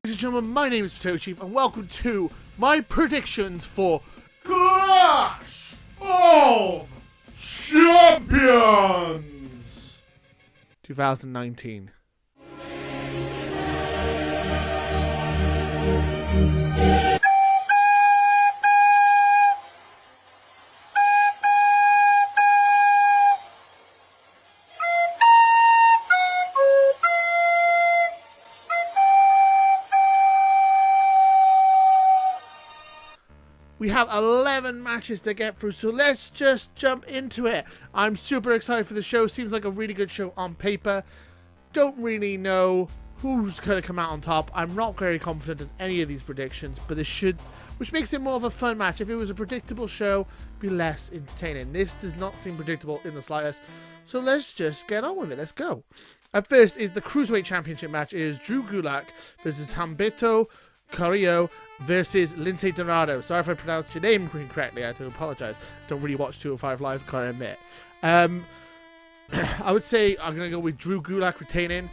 Ladies and gentlemen, my name is Potato Chief, and welcome to my predictions for Clash of Champions 2019. We have 11 matches to get through, so let's just jump into it. I'm super excited for the show. Seems like a really good show on paper. Don't really know who's going to come out on top. I'm not very confident in any of these predictions, but this should, which makes it more of a fun match. If it was a predictable show, it'd be less entertaining. This does not seem predictable in the slightest, so let's just get on with it. Let's go. Up first is the Cruiserweight Championship match. It is Drew Gulak versus Humberto Carrillo versus Lince Dorado. Sorry if I pronounced your name incorrectly. I do apologize. Don't really watch 205 Live, can't admit. I would say I'm going to go with Drew Gulak retaining,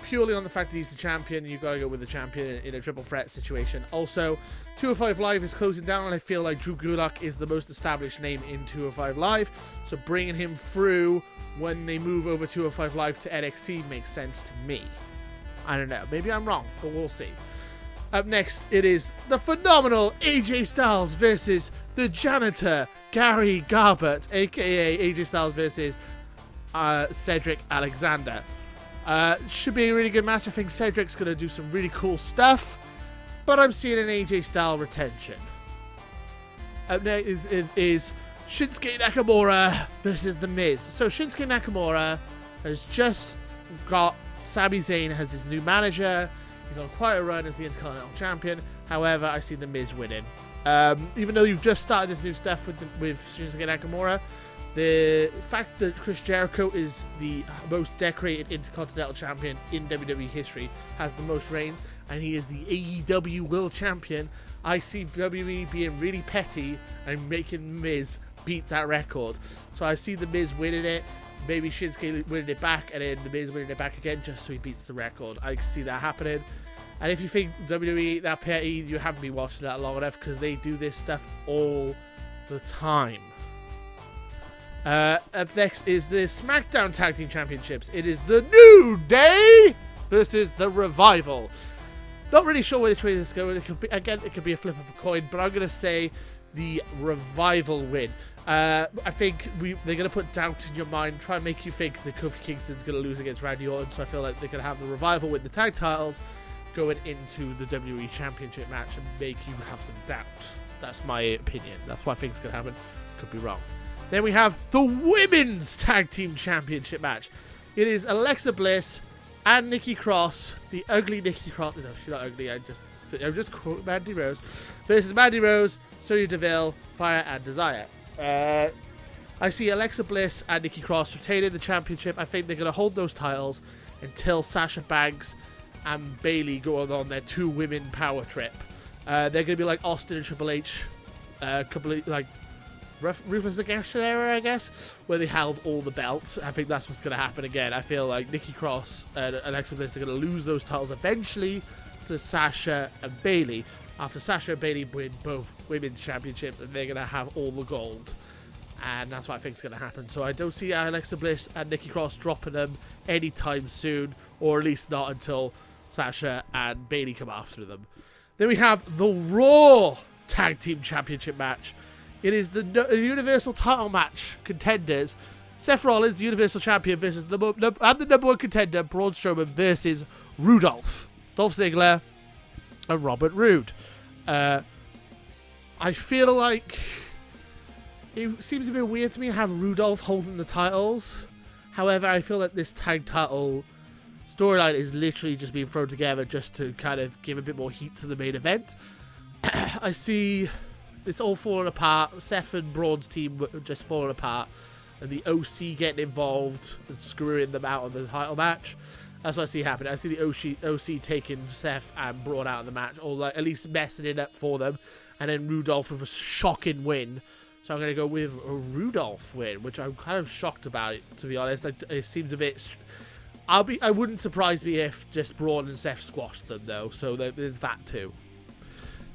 purely on the fact that he's the champion. You've got to go with the champion in a triple threat situation. Also, 205 Live is closing down, and I feel like Drew Gulak is the most established name in 205 Live. So bringing him through when they move over 205 Live to NXT makes sense to me. I don't know. Maybe I'm wrong, but we'll see. Up next, it is the phenomenal AJ Styles versus the janitor, Gary Garbett, a.k.a. AJ Styles versus Cedric Alexander. Should be a really good match. I think Cedric's going to do some really cool stuff, but I'm seeing an AJ Styles retention. Up next is Shinsuke Nakamura versus The Miz. So Shinsuke Nakamura has just got Sami Zayn as his new manager. He's on quite a run as the Intercontinental Champion. However, I see The Miz winning. Even though you've just started this new stuff with Shinsuke Nakamura, the fact that Chris Jericho is the most decorated Intercontinental Champion in WWE history, has the most reigns, and he is the AEW World Champion, I see WWE being really petty and making The Miz beat that record. So I see The Miz winning it. Maybe Shinsuke winning it back, and then The Miz winning it back again just so he beats the record. I can see that happening. And if you think WWE ain't that petty, you haven't been watching that long enough, because they do this stuff all the time. Up next is the SmackDown Tag Team Championships. It is the New Day versus the Revival. Not really sure which way this is going. It could be a flip of a coin, but I'm going to say the Revival win. I think they're going to put doubt in your mind, try and make you think that Kofi Kingston's going to lose against Randy Orton, so I feel like they're going to have the Revival win the tag titles going into the WWE Championship match and make you have some doubt. That's my opinion. That's what I think is going to happen. Could be wrong. Then we have the Women's Tag Team Championship match. It is Alexa Bliss and Nikki Cross, the ugly Nikki Cross. No, she's not ugly. I'm just quoting Mandy Rose versus Mandy Rose, Sonya Deville, Fire and Desire. I see Alexa Bliss and Nikki Cross retaining the championship. I think they're going to hold those titles until Sasha Banks and Bayley go on their two women power trip. They're going to be like Austin and Triple H, like Ruthless Aggression era, I guess, where they held all the belts. I think that's what's going to happen again. I feel like Nikki Cross and Alexa Bliss are going to lose those titles eventually to Sasha and Bayley. After Sasha and Bayley win both women's championships, and they're going to have all the gold. And that's what I think is going to happen. So I don't see Alexa Bliss and Nikki Cross dropping them anytime soon, or at least not until Sasha and Bayley come after them. Then we have the Raw Tag Team Championship match. It is the Universal title match. Contenders: Seth Rollins, the Universal Champion, versus the number one contender, Braun Strowman, versus Rudolph, Dolph Ziggler, and Robert Roode. I feel like it seems a bit weird to me have Rudolph holding the titles. However, I feel like this tag title storyline is literally just being thrown together just to kind of give a bit more heat to the main event. I see it's all falling apart. Seth and Braun's team just falling apart, and the OC getting involved and screwing them out of the title match. That's what I see happening. I see the OC taking Seth and Braun out of the match, or like at least messing it up for them, and then Rudolph with a shocking win. So I'm going to go with a Rudolph win, which I'm kind of shocked about, to be honest. It seems a bit I wouldn't surprise me if just Braun and Seth squashed them though. So there's that too.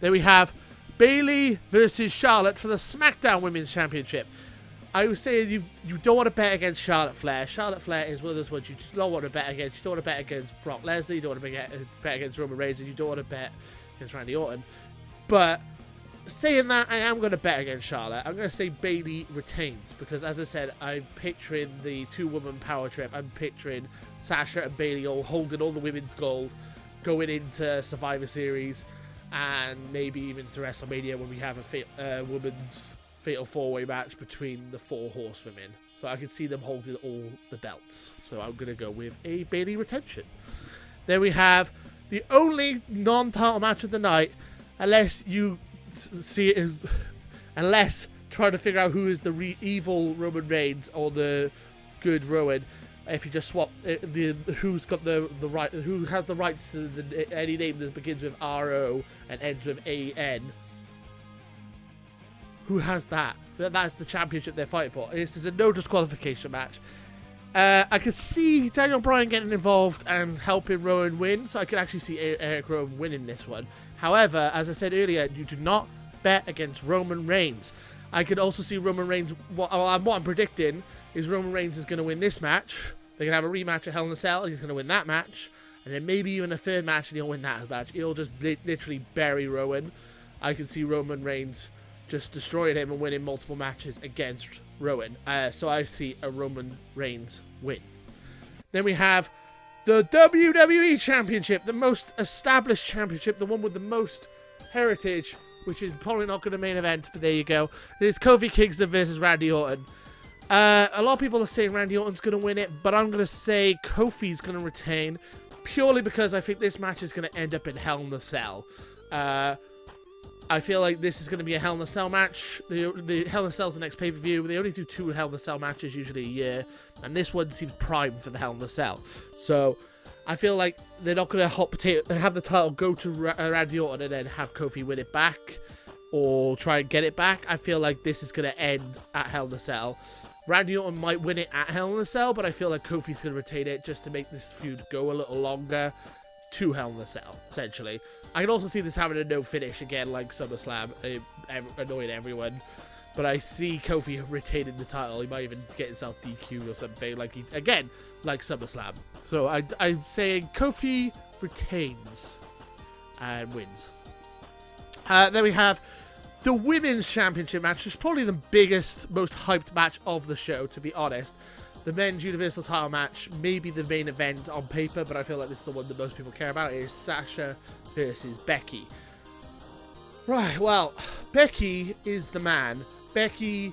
Then we have Bayley versus Charlotte for the SmackDown Women's Championship. I was saying you don't want to bet against Charlotte Flair. Charlotte Flair is one of those ones you just don't want to bet against. You don't want to bet against Brock Lesnar. You don't want to bet against Roman Reigns, and you don't want to bet against Randy Orton. But saying that, I am going to bet against Charlotte. I'm going to say Bayley retains because, as I said, I'm picturing the two-woman power trip. I'm picturing Sasha and Bayley all holding all the women's gold, going into Survivor Series, and maybe even to WrestleMania when we have a women's fatal four-way match between the four horsewomen. So I can see them holding all the belts. So I'm going to go with a Bayley retention. Then we have the only non-title match of the night, unless you see it, unless trying to figure out who is the evil Roman Reigns or the good Rowan. If you just swap who's got the right, who has the rights to any name that begins with RO and ends with AN. Who has that? That's the championship they're fighting for. This is a no disqualification match. I could see Daniel Bryan getting involved and helping Rowan win, so I could actually see Eric Rowan winning this one. However, as I said earlier, you do not bet against Roman Reigns. I could also see Roman Reigns. What I'm predicting is Roman Reigns is going to win this match. They're going to have a rematch at Hell in a Cell, and he's going to win that match. And then maybe even a third match, and he'll win that match. He'll just literally bury Rowan. I can see Roman Reigns just destroying him and winning multiple matches against Rowan. So I see a Roman Reigns win. Then we have the WWE Championship, the most established championship, the one with the most heritage, which is probably not going to main event, but there you go. It's Kofi Kingston versus Randy Orton. A lot of people are saying Randy Orton's going to win it, but I'm going to say Kofi's going to retain, purely because I think this match is going to end up in Hell in a Cell. I feel like this is going to be a Hell in a Cell match. The Hell in a Cell's the next pay-per-view. They only do 2 Hell in a Cell matches usually a year, and this one seems prime for the Hell in a Cell. So I feel like they're not going to hot potato have the title go to Randy Orton and then have Kofi win it back or try and get it back. I feel like this is going to end at Hell in a Cell. Randy Orton might win it at Hell in a Cell, but I feel like Kofi's going to retain it just to make this feud go a little longer to Hell in a Cell, essentially. I can also see this having a no finish again, like SummerSlam, annoying everyone. But I see Kofi retaining the title. He might even get himself DQ'd or something, like SummerSlam. So I'm saying Kofi retains and wins. Then we have the Women's Championship match, which is probably the biggest, most hyped match of the show, to be honest. The Men's Universal Title match may be the main event on paper, but I feel like this is the one that most people care about. It is Sasha versus Becky. Right, well, Becky is the man. Becky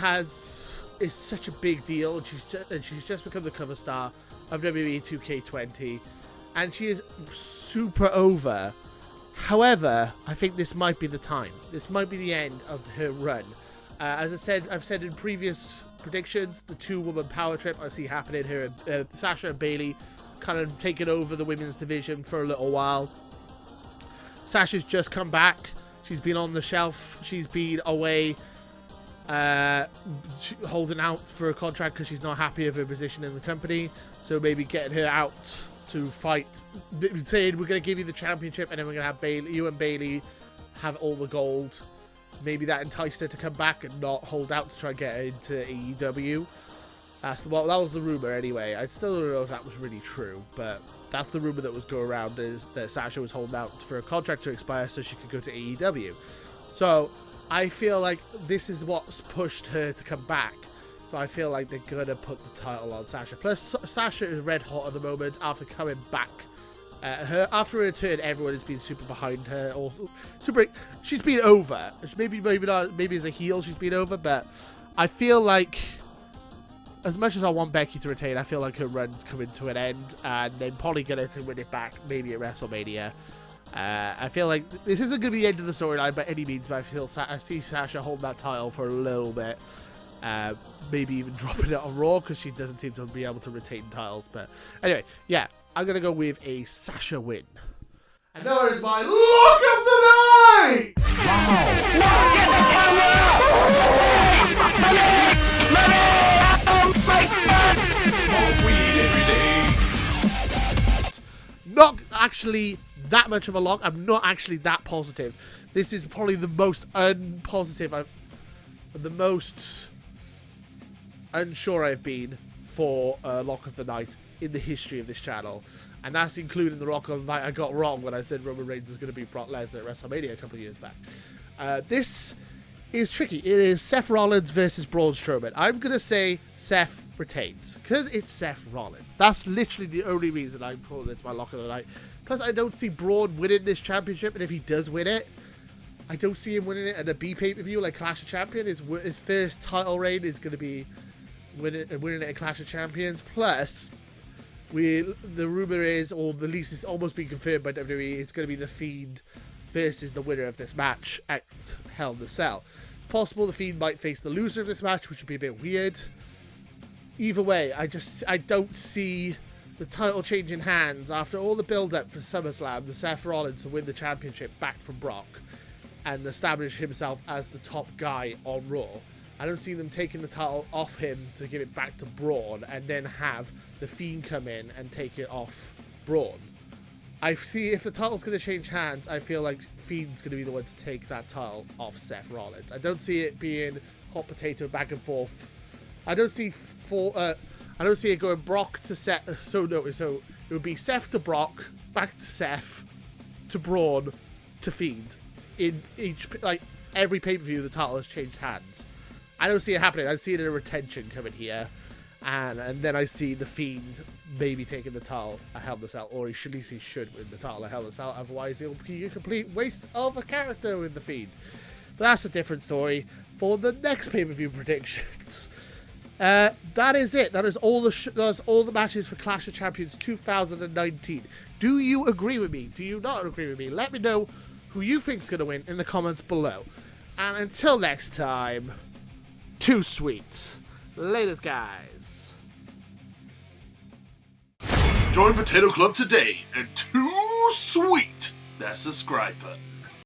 is such a big deal, and she's just become the cover star of WWE 2K20, and she is super over. However, I think this might be the time. This might be the end of her run. As I've said in previous predictions, the 2-woman power trip I see happening here. Sasha and Bayley kind of taking over the women's division for a little while. Sasha's just come back. She's been on the shelf. She's been away holding out for a contract because she's not happy with her position in the company. So maybe getting her out to fight, saying we're going to give you the championship and then we're going to have you and Bayley have all the gold. Maybe that enticed her to come back and not hold out to try and get her into AEW. That was the rumor anyway. I still don't know if that was really true, but that's the rumor that was going around, is that Sasha was holding out for a contract to expire so she could go to AEW. So I feel like this is what's pushed her to come back. So I feel like they're going to put the title on Sasha. Plus, Sasha is red hot at the moment after coming back. After her return, everyone has been super behind her. Or she's been over. Maybe as a heel she's been over, but I feel like, as much as I want Becky to retain, I feel like her run's coming to an end, and then probably going to win it back, maybe at WrestleMania. I feel like this isn't going to be the end of the storyline by any means, but I see Sasha hold that title for a little bit. Maybe even dropping it on Raw, because she doesn't seem to be able to retain titles. But anyway, yeah, I'm going to go with a Sasha win. And there is my look of the night! Smoke weed every day. not actually that much of a lock. I'm not actually that positive. This is probably the most unpositive, the most unsure I've been for Lock of the Night in the history of this channel. And that's including the Lock of the Night I got wrong when I said Roman Reigns was going to be Brock Lesnar at WrestleMania a couple of years back. This is tricky. It is Seth Rollins versus Braun Strowman. I'm going to say Seth retains, because it's Seth Rollins. That's literally the only reason I'm calling this my Lock of the Night. Plus, I don't see Braun winning this championship, and if he does win it, I don't see him winning it at a B pay-per-view like Clash of Champions. His first title reign is going to be winning it at Clash of Champions. Plus, the rumor is, or the least is almost being confirmed by WWE, it's going to be The Fiend versus the winner of this match at Hell in a Cell. It's possible The Fiend might face the loser of this match, which would be a bit weird. Either way, I don't see the title changing hands after all the build-up for SummerSlam, the Seth Rollins to win the championship back from Brock and establish himself as the top guy on Raw. I don't see them taking the title off him to give it back to Braun and then have The Fiend come in and take it off Braun. I see if the title's going to change hands, I feel like Fiend's going to be the one to take that title off Seth Rollins. I don't see it being hot potato back and forth. I don't see it going Brock to Seth. So it would be Seth to Brock, back to Seth, to Braun, to Fiend. In each, like, every pay-per-view, the title has changed hands. I don't see it happening. I see it in a retention coming here. And then I see The Fiend maybe taking the title at Hell in a Cell, or at least he should win the title at Hell in a Cell. Otherwise, it'll be a complete waste of a character with The Fiend. But that's a different story for the next pay-per-view predictions. That is it. That is all the matches for Clash of Champions 2019. Do you agree with me? Do you not agree with me? Let me know who you think's going to win in the comments below. And until next time, too sweet. Laters, guys. Join Potato Club today and too sweet that subscribe button.